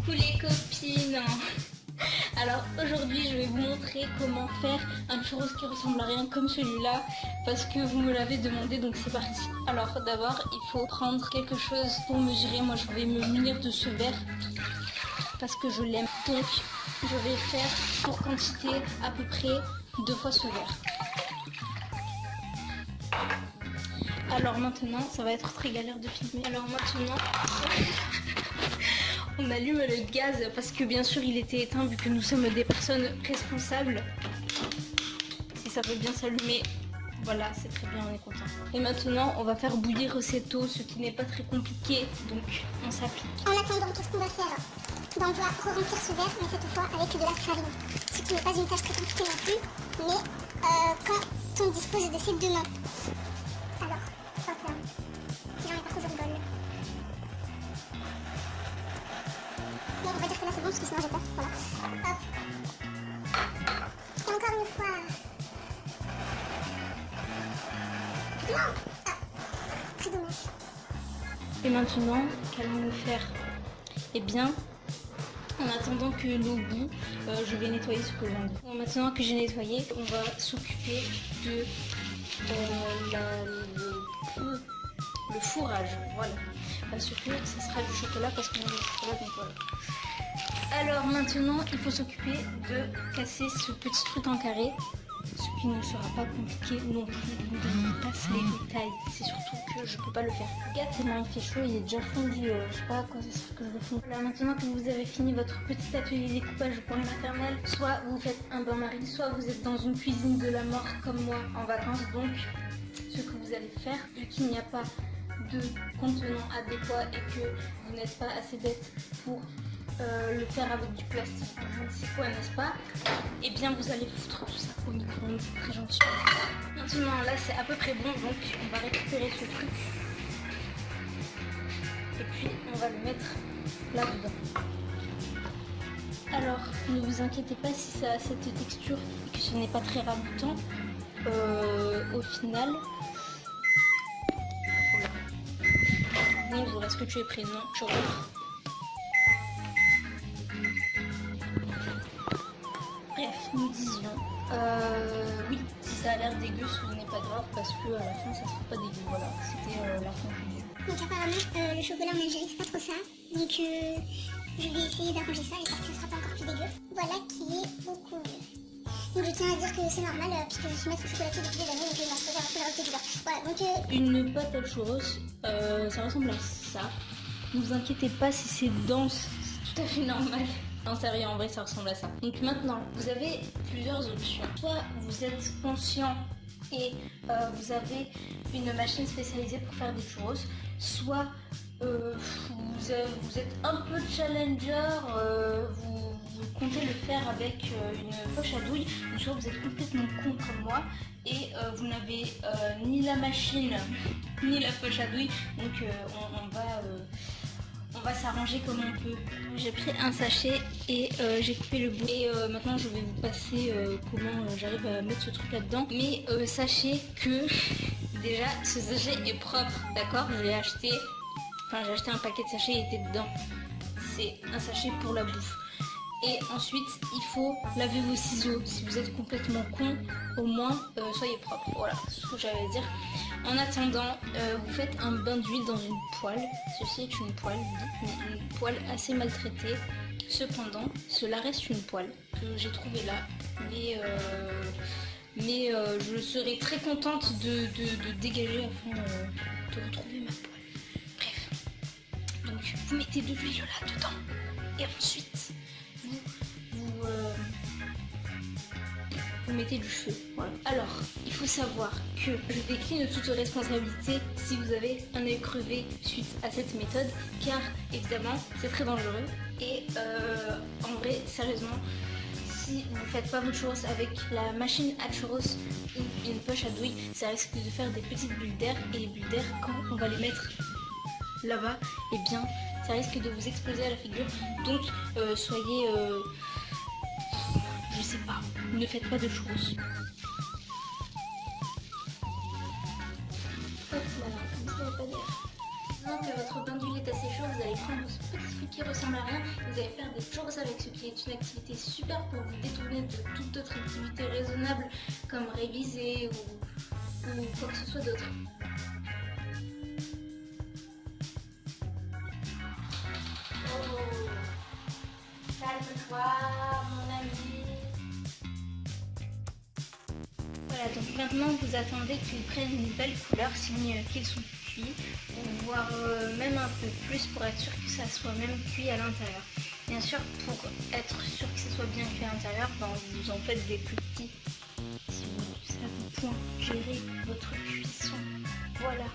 Coucou les copines. Alors aujourd'hui je vais vous montrer comment faire un churros qui ressemble à rien comme celui-là parce que vous me l'avez demandé, donc c'est parti. Alors d'abord il faut prendre quelque chose pour mesurer. Moi je vais me munir de ce verre parce que je l'aime. Donc je vais faire pour quantité à peu près 2 fois ce verre. Alors maintenant ça va être très galère de filmer. Alors maintenant on allume le gaz parce que bien sûr il était éteint vu que nous sommes des personnes responsables. Si ça veut bien s'allumer, voilà, c'est très bien, on est content. Et maintenant on va faire bouillir cette eau, ce qui n'est pas très compliqué, donc on s'applique. En attendant, qu'est-ce qu'on va faire? On va re-remplir ce verre, mais cette fois avec de la farine. Ce qui n'est pas une tâche très compliquée non plus, mais quand on dispose de ses deux mains. Alors, hop là. Si j'en ai pas trop, je rigole. Bon, on va dire que là c'est bon parce que sinon j'ai peur. Voilà. Hop. Et encore une fois. Non. Ah. Très dommage. Et maintenant, qu'allons-nous faire? Eh bien, en attendant que l'eau bout, je vais nettoyer ce que j'en ai. Bon, maintenant que j'ai nettoyé, on va s'occuper de le fourrage. Voilà. Parce que ce sera du chocolat parce qu'on a du chocolat, donc voilà. Alors maintenant, il faut s'occuper de casser ce petit truc en carré, ce qui ne sera pas compliqué non plus. Vous ne passe les détails. C'est surtout que je peux pas le faire. Regarde tellement il fait chaud, il est déjà fondu. Je sais pas à quoi ça sert que je le fonde. Alors maintenant que vous avez fini votre petit atelier découpage pour les maternelles, soit vous faites un bain-marie, soit vous êtes dans une cuisine de la mort comme moi en vacances. Donc ce que vous allez faire, vu qu'il n'y a pas de contenant adéquat et que vous n'êtes pas assez bête pour le faire avec du plastique, je ne sais quoi, n'est-ce pas? Et bien vous allez foutre tout ça au micro-ondes, très gentiment. Maintenant là c'est à peu près bon, donc on va récupérer ce truc et puis on va le mettre là-dedans. Alors ne vous inquiétez pas si ça a cette texture et que ce n'est pas très ragoûtant. Au final, bonjour, est-ce que tu es prêt? Non, tu rentres. Bref, nous disions, oui, si ça a l'air dégueu, ce n'est pas grave parce que à la fin ça sera pas dégueu. Voilà, c'était la conclusion. Donc apparemment, le chocolat en Algérie c'est pas trop ça. Donc je vais essayer d'arranger ça, j'espère que ce sera pas encore plus dégueu. Voilà qui est beaucoup mieux. Donc je tiens à dire que c'est normal puisque je suis maître chocolatier depuis des années, donc il va se faire un peu la recette du beurre. Voilà, donc Une pâte à churros, ça ressemble à ça. Ne vous inquiétez pas si c'est dense, c'est tout à fait normal. Non, sérieux, en vrai, ça ressemble à ça. Donc maintenant, vous avez plusieurs options. Soit vous êtes conscient et vous avez une machine spécialisée pour faire des churros, soit vous êtes un peu challenger, vous comptez le faire avec une poche à douille, ou soit vous êtes complètement con comme moi et vous n'avez ni la machine ni la poche à douille, donc on va s'arranger comme on peut. J'ai pris un sachet et j'ai coupé le bout. Et maintenant je vais vous passer comment j'arrive à mettre ce truc là-dedans. Mais sachez que déjà ce sachet est propre, d'accord? J'ai acheté un paquet de sachets, il était dedans. C'est un sachet pour la bouffe. Et ensuite, il faut laver vos ciseaux. Si vous êtes complètement con, au moins, soyez propre. Voilà, c'est ce que j'avais à dire. En attendant, vous faites un bain d'huile dans une poêle. Ceci est une poêle, mais une poêle assez maltraitée. Cependant, cela reste une poêle que j'ai trouvée là. Mais je serais très contente de dégager afin de retrouver ma poêle. Bref. Donc, vous mettez de l'huile là dedans. Et ensuite, vous mettez du feu. Voilà. Alors, il faut savoir que je décline toute responsabilité si vous avez un œil crevé suite à cette méthode, car évidemment c'est très dangereux et en vrai, sérieusement, si vous ne faites pas votre churros avec la machine à churros ou une poche à douille, ça risque de faire des petites bulles d'air, et les bulles d'air, quand on va les mettre là-bas, et bien ça risque de vous exploser à la figure. Donc soyez je sais pas, ne faites pas de churros. Hop, voilà, comme ça il n'y a pas d'air. Maintenant que votre bain d'huile est assez chaud, vous allez prendre ce petit truc qui ressemble à rien et vous allez faire des churros avec, ce qui est une activité super pour vous détourner de toute autre activité raisonnable comme réviser ou quoi que ce soit d'autre. Oh, calme-toi mon ami. Voilà, donc maintenant vous attendez qu'ils prennent une belle couleur, signe qu'ils sont cuits, ou voire même un peu plus pour être sûr que ça soit même cuit à l'intérieur. Bien sûr, pour être sûr que ça soit bien cuit à l'intérieur, ben, vous en faites des plus petits, si vous savez point gérer votre cuisson. Voilà.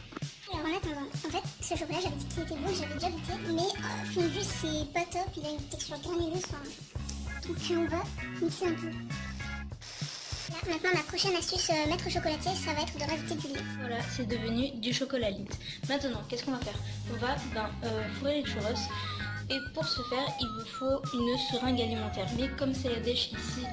Alors en attendant, en fait, ce chocolat, j'avais dit qu'il était bon, j'avais déjà goûté, mais fondu, c'est pas top, il a une texture granuleuse, donc on va mixer un peu. Là, maintenant, ma prochaine astuce maître chocolatier, ça va être de rajouter du lait. Voilà, c'est devenu du chocolat Lindt. Maintenant, qu'est-ce qu'on va faire? On va fourrer les churros. Et pour ce faire, il vous faut une seringue alimentaire. Mais comme c'est la dèche ici,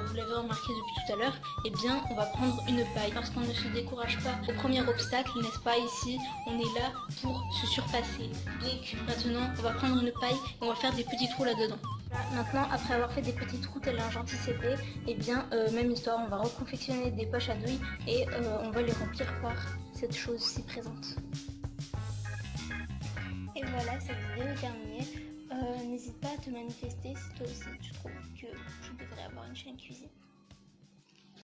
vous l'avez remarqué depuis tout à l'heure, eh bien on va prendre une paille. Parce qu'on ne se décourage pas au premier obstacle, n'est-ce pas? Ici, on est là pour se surpasser. Donc maintenant, on va prendre une paille et on va faire des petits trous là-dedans. Maintenant, après avoir fait des petits trous tel un gentil CP, eh bien, même histoire, on va reconfectionner des poches à douille et on va les remplir par cette chose-ci présente. Et voilà, cette vidéo est terminée. N'hésite pas à te manifester si toi aussi tu trouves que je devrais avoir une chaîne cuisine.